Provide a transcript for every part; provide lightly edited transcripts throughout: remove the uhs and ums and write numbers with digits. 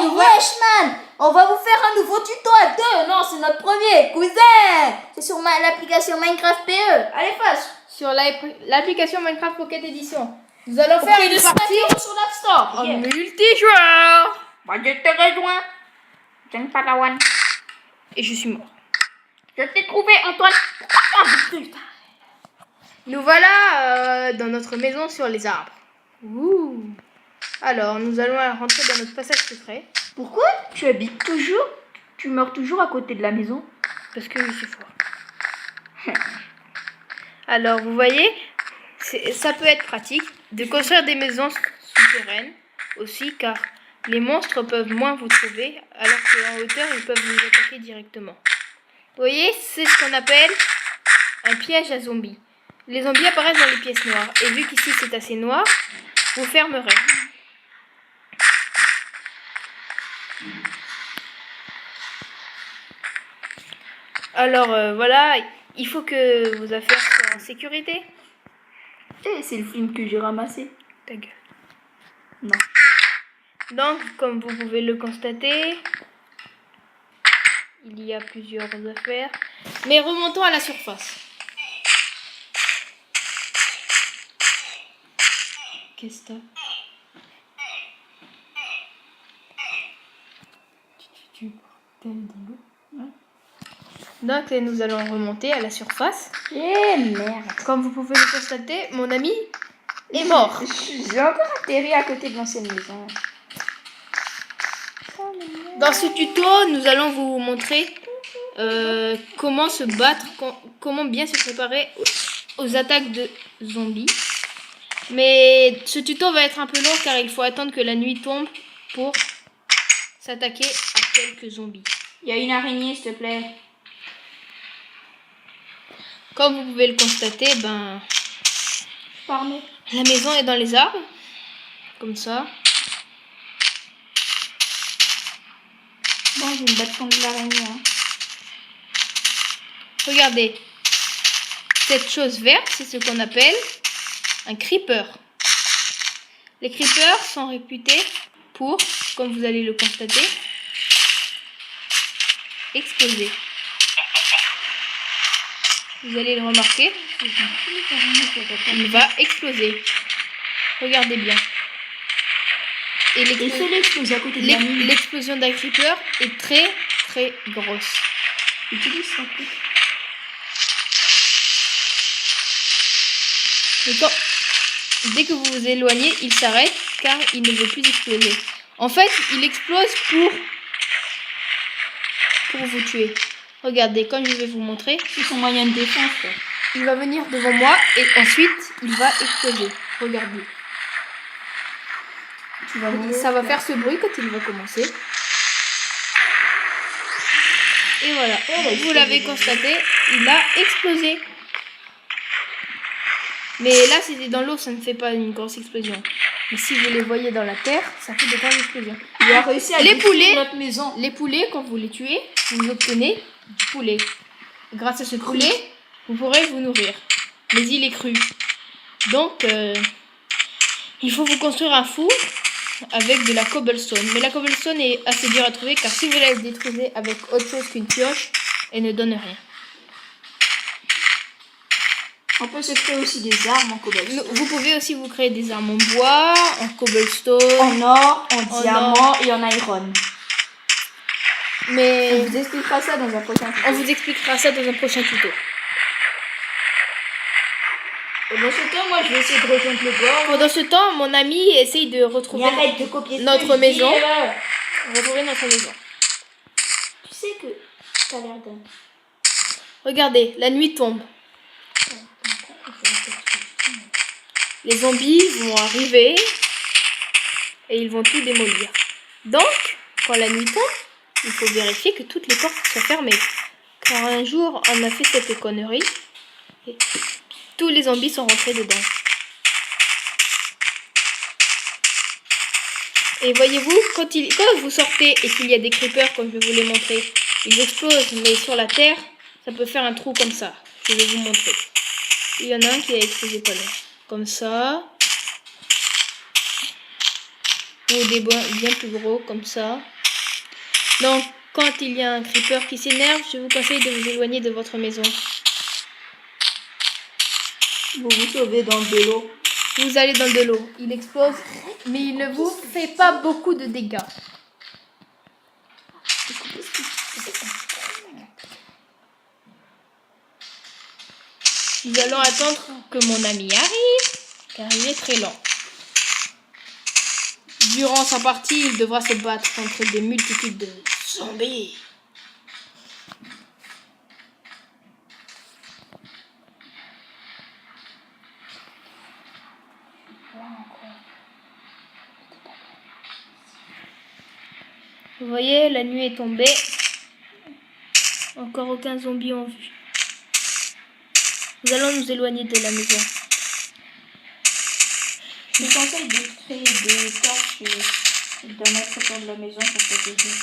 wesh man, on va vous faire un nouveau tuto à deux. Non, c'est notre premier, cousin. C'est sur l'application Minecraft PE. Allez, passe. Sur l'application Minecraft Pocket Edition. Nous allons faire une partie sur l'App Store. en multijoueur. Moi, je te rejoins. J'aime pas la one. Et je suis mort. Je t'ai trouvé, Antoine. Nous voilà dans notre maison sur les arbres. Ouh. Alors, nous allons rentrer dans notre passage secret. Pourquoi tu habites toujours? Tu meurs toujours à côté de la maison? Parce que je suis fort. Alors, vous voyez, ça peut être pratique de construire des maisons souterraines aussi, car les monstres peuvent moins vous trouver, alors qu'en hauteur, ils peuvent vous attaquer directement. Vous voyez, c'est ce qu'on appelle un piège à zombies. Les zombies apparaissent dans les pièces noires, et vu qu'ici c'est assez noir, vous fermerez. Alors voilà, il faut que vos affaires soient en sécurité. C'est le film que j'ai ramassé. Ta gueule. Non. Donc, comme vous pouvez le constater, il y a plusieurs affaires. Mais remontons à la surface. Qu'est-ce que t'as? Tu bordel de l'eau. Ouais. Donc, nous allons remonter à la surface. Eh merde. Comme vous pouvez le constater, mon ami est mort. J'ai encore atterri à côté de l'ancienne maison. Dans ce tuto, nous allons vous montrer comment se battre, comment bien se préparer aux attaques de zombies. Mais ce tuto va être un peu long car il faut attendre que la nuit tombe pour s'attaquer à quelques zombies. Il y a une araignée, s'il te plaît. Comme vous pouvez le constater, Pardon. la maison est dans les arbres, comme ça. Bon, je vais me battre contre l'araignée. Hein. Regardez, cette chose verte, c'est ce qu'on appelle un creeper. Les creepers sont réputés pour, comme vous allez le constater, exploser. Vous allez le remarquer, il va exploser. Regardez bien. Et l'explosion à côté de la mine. l'explosion d'un creeper est très très grosse. Utilise ça. Dès que vous vous éloignez, il s'arrête car il ne veut plus exploser. En fait, il explose pour vous tuer. Regardez, comme je vais vous montrer, C'est son moyen de défense. Quoi. il va venir devant moi et ensuite il va exploser. Regardez. Ça va faire ce bruit quand il va commencer. Et voilà, vous l'avez constaté, il a explosé. Mais là, c'était dans l'eau, ça ne fait pas une grosse explosion. Mais si vous les voyez dans la terre, ça fait de grandes explosions. Il a réussi à détruire notre maison. Les poulets, quand vous les tuez, vous obtenez du poulet. Grâce à ce poulet, vous pourrez vous nourrir. Mais il est cru. Donc, il faut vous construire un four avec de la cobblestone. Mais la cobblestone est assez dure à trouver car si vous la détruisez avec autre chose qu'une pioche, elle ne donne rien. On peut se créer aussi des armes en cobblestone. Vous pouvez aussi vous créer des armes en bois, en cobblestone, en or, en diamant et en iron. Mais on vous expliquera ça dans un prochain tuto. On vous expliquera ça dans un prochain tuto. Pendant ce temps, moi je vais essayer de rejoindre le bord. Pendant ce temps, mon ami essaye de retrouver arrête de copier notre maison. Retrouver notre maison. Tu sais que t'as l'air d'un... Regardez, la nuit tombe. Les zombies vont arriver et ils vont tout démolir. Donc, quand la nuit tombe, il faut vérifier que toutes les portes sont fermées. Car un jour, on a fait cette connerie et tous les zombies sont rentrés dedans. Et voyez-vous, quand vous sortez et qu'il y a des creepers, comme je vais vous les montrer, ils explosent, mais sur la terre, ça peut faire un trou comme ça. Je vais vous montrer. Il y en a un qui a explosé pas loin. Comme ça. ou des bien plus gros comme ça. Donc, quand il y a un creeper qui s'énerve, je vous conseille de vous éloigner de votre maison. Vous vous sauvez dans de l'eau. Vous allez dans de l'eau. Il explose, mais il ne vous fait pas beaucoup de dégâts. Nous allons attendre que mon ami arrive, car il est très lent. Durant sa partie, il devra se battre contre des multitudes de zombies. Vous voyez, la nuit est tombée. Encore aucun zombie en vue. Nous allons nous éloigner de la maison. Je vous conseille de créer des torches et d'en mettre autour de la maison pour protéger.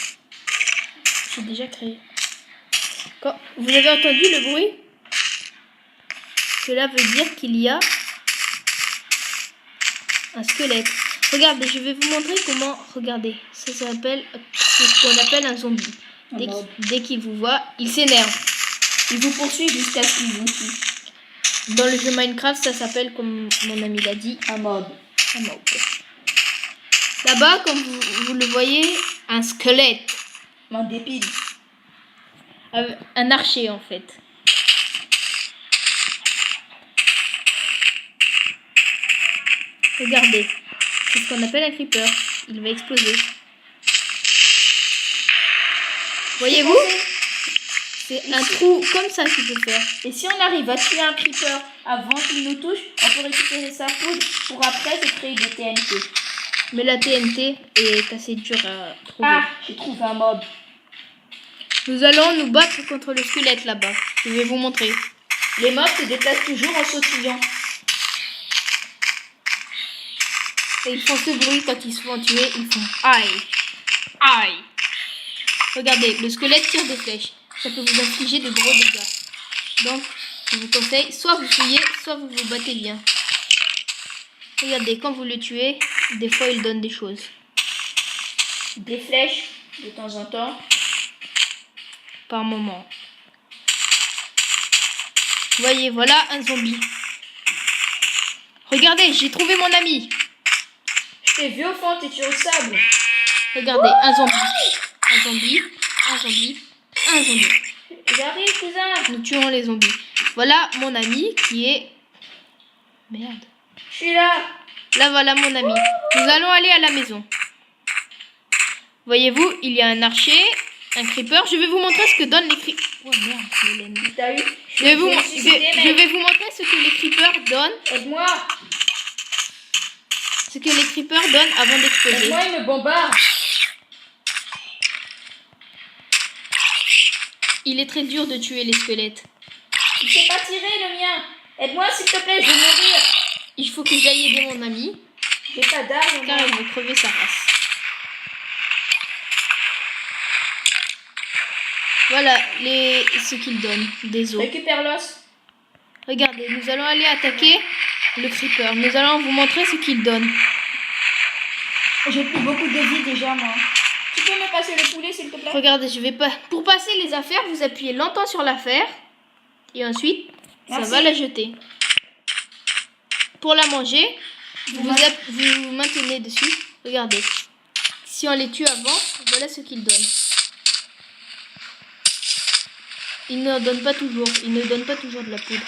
J'ai déjà créé. Vous avez entendu le bruit? Cela veut dire qu'il y a un squelette. Regardez, je vais vous montrer comment. Regardez, ça s'appelle ce qu'on appelle un zombie. Dès qu'il vous voit, il s'énerve. Il vous poursuit jusqu'à ce qu'il vous tue. Dans le jeu Minecraft, ça s'appelle, comme mon ami l'a dit, Un mob. un mob. Là-bas, comme vous le voyez, un squelette. Un dépile. Un archer en fait. Regardez, c'est ce qu'on appelle un creeper. Il va exploser. Voyez-vous? C'est un trou comme ça qu'il peut faire. Et si on arrive à tuer un creeper avant qu'il nous touche, on peut récupérer sa poudre pour après se créer des TNT. Mais la TNT est assez dure à trouver. Ah, j'ai trouvé un mob. Nous allons nous battre contre le squelette là-bas. Je vais vous montrer. Les mobs se déplacent toujours en sautillant. Et ils font ce bruit quand ils se font tuer. Ils font aïe, aïe. Regardez, le squelette tire des flèches. Ça peut vous infliger de gros dégâts. Donc, je vous conseille, soit vous fuyez, soit vous vous battez bien. Regardez, quand vous le tuez, des fois il donne des choses. Des flèches, de temps en temps. Par moment. Voyez, voilà un zombie. Regardez, j'ai trouvé mon ami. Je t'ai vu au fond, t'es sur le sable. Regardez, un zombie. Un zombie, un zombie, un zombie. J'arrive, cousin. Nous tuons les zombies. Voilà mon ami qui est... Merde. Je suis là. Là, voilà mon ami. Nous allons aller à la maison. Voyez-vous, il y a un archer, un creeper. Je vais vous montrer ce que donnent les creepers. Oh merde, Mélène. T'as eu? Je vais vous montrer ce que les creepers donnent. Aide-moi. Ce que les creepers donnent avant d'exploser. Aide-moi, il me bombarde. Il est très dur de tuer les squelettes. Il s'est pas tiré le mien. Aide-moi s'il te plaît, je vais mourir. Il faut que j'aille aider mon ami, J'ai pas d'arme. car il veut crever sa race. Voilà ce qu'il donne, des os. Récupère l'os. Regardez, nous allons aller attaquer le creeper. Nous allons vous montrer ce qu'il donne. J'ai plus beaucoup de vie déjà, moi. Tu peux me passer le poulet, s'il te plaît? Regardez, je vais pas. Pour passer les affaires, vous appuyez longtemps sur l'affaire et ensuite, ça Merci. va la jeter. Pour la manger, vous maintenez dessus. Regardez. Si on les tue avant, voilà ce qu'ils donnent. Ils ne donnent pas toujours. Ils ne donnent pas toujours de la poudre.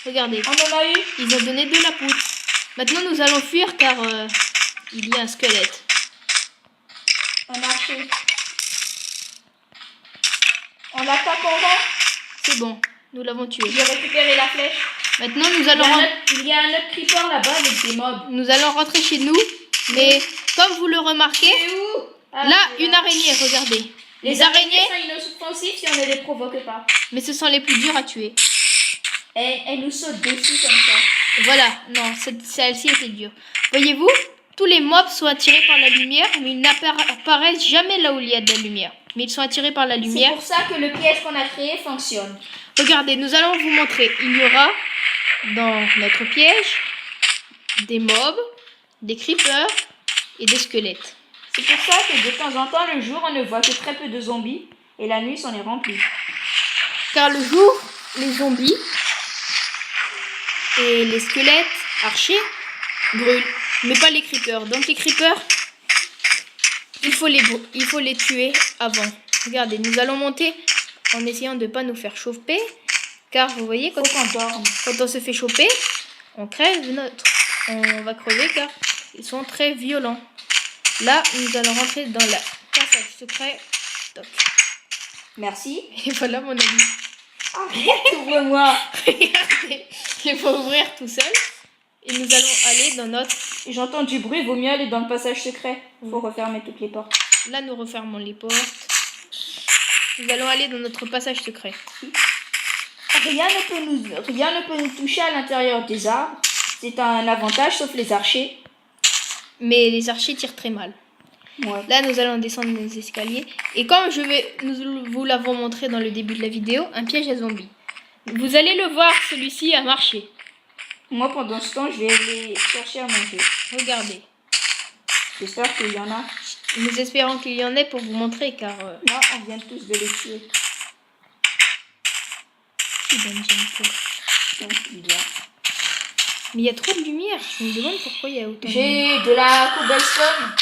Regardez. On en a eu. Ils ont donné de la poudre. Maintenant, nous allons fuir car il y a un squelette. Un archer. On l'attaque en rang. C'est bon. Nous l'avons tué. J'ai récupéré la flèche. Maintenant, nous Il y allons... il y a un autre creeper là-bas avec des mobs. Nous allons rentrer chez nous, mais comme vous le remarquez, C'est où? Ah, là, c'est une araignée, regardez. Les araignées sont inoffensives si on ne les provoque pas. Mais ce sont les plus durs à tuer. Et elles nous sautent dessus comme ça. Voilà, non, celle-ci était dure. Voyez-vous, tous les mobs sont attirés par la lumière, mais ils n'apparaissent jamais là où il y a de la lumière. Mais ils sont attirés par la C'est lumière. pour ça que le piège qu'on a créé fonctionne. Regardez, nous allons vous montrer. Il y aura dans notre piège des mobs, des creepers et des squelettes. C'est pour ça que de temps en temps, le jour, on ne voit que très peu de zombies et la nuit, s'en est remplie. Car le jour, les zombies et les squelettes archers brûlent, mais pas les creepers. Donc les creepers, il faut les tuer avant. Regardez, nous allons monter en essayant de ne pas nous faire chauffer. Car vous voyez, quand on se fait choper, on crève on va crever car ils sont très violents. Là, nous allons rentrer dans la passage secret. Toc. Merci. Et voilà mon ami. Arrête, ouvre-moi. Regardez, il faut ouvrir tout seul. Et nous allons aller dans notre... J'entends du bruit, vaut mieux aller dans le passage secret. Il faut refermer toutes les portes. Là, nous refermons les portes. Nous allons aller dans notre passage secret. Rien ne peut nous toucher à l'intérieur des arbres. C'est un avantage, sauf les archers. Mais les archers tirent très mal. Ouais. Là, nous allons descendre les escaliers. Et comme nous vous l'avons montré dans le début de la vidéo, un piège à zombies. Vous allez le voir, celui-ci a marché. Moi, pendant ce temps, je vais aller chercher à manger. Regardez. J'espère qu'il y en a. Nous espérons qu'il y en ait pour vous montrer, car... Là, on vient tous de les tuer. Je suis bonne, Donc, bien. mais il y a trop de lumière. Je me demande pourquoi il y a autant de lumière. J'ai de la cobblestone.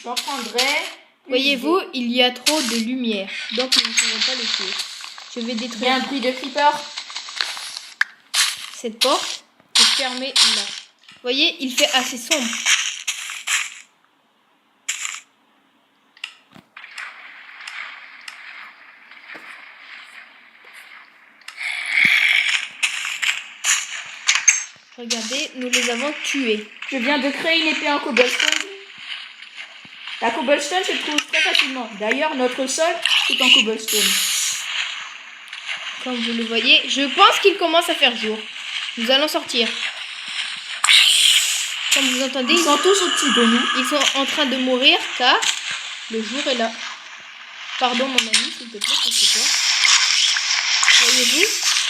J'en prendrai. Voyez-vous, il y a trop de lumière. Donc, nous ne pouvons pas les tuer. Je vais Il y a détruire un bruit de creeper. cette porte et fermer là. Voyez, il fait assez sombre. Regardez, nous les avons tués. Je viens de créer une épée en cobblestone. La cobblestone se trouve très facilement. D'ailleurs, notre sol est en cobblestone. Comme vous le voyez, je pense qu'il commence à faire jour. Nous allons sortir. Comme vous entendez, Ils sont tous au-dessus de nous. ils sont en train de mourir car le jour est là. Pardon mon ami, s'il te plaît, c'est toi. Voyez-vous,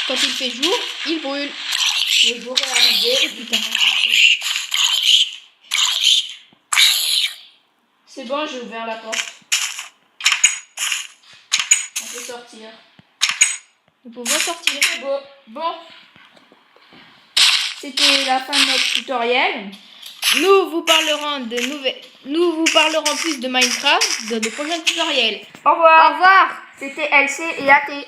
quand il fait jour, il brûle. Le jour est arrivé. Putain. C'est bon, j'ai ouvert la porte. On peut sortir. Nous pouvons sortir. C'est beau. Bon. C'était la fin de notre tutoriel. Nous vous parlerons plus de Minecraft dans de prochains tutoriels. Au revoir. Au revoir. C'était LC et AT.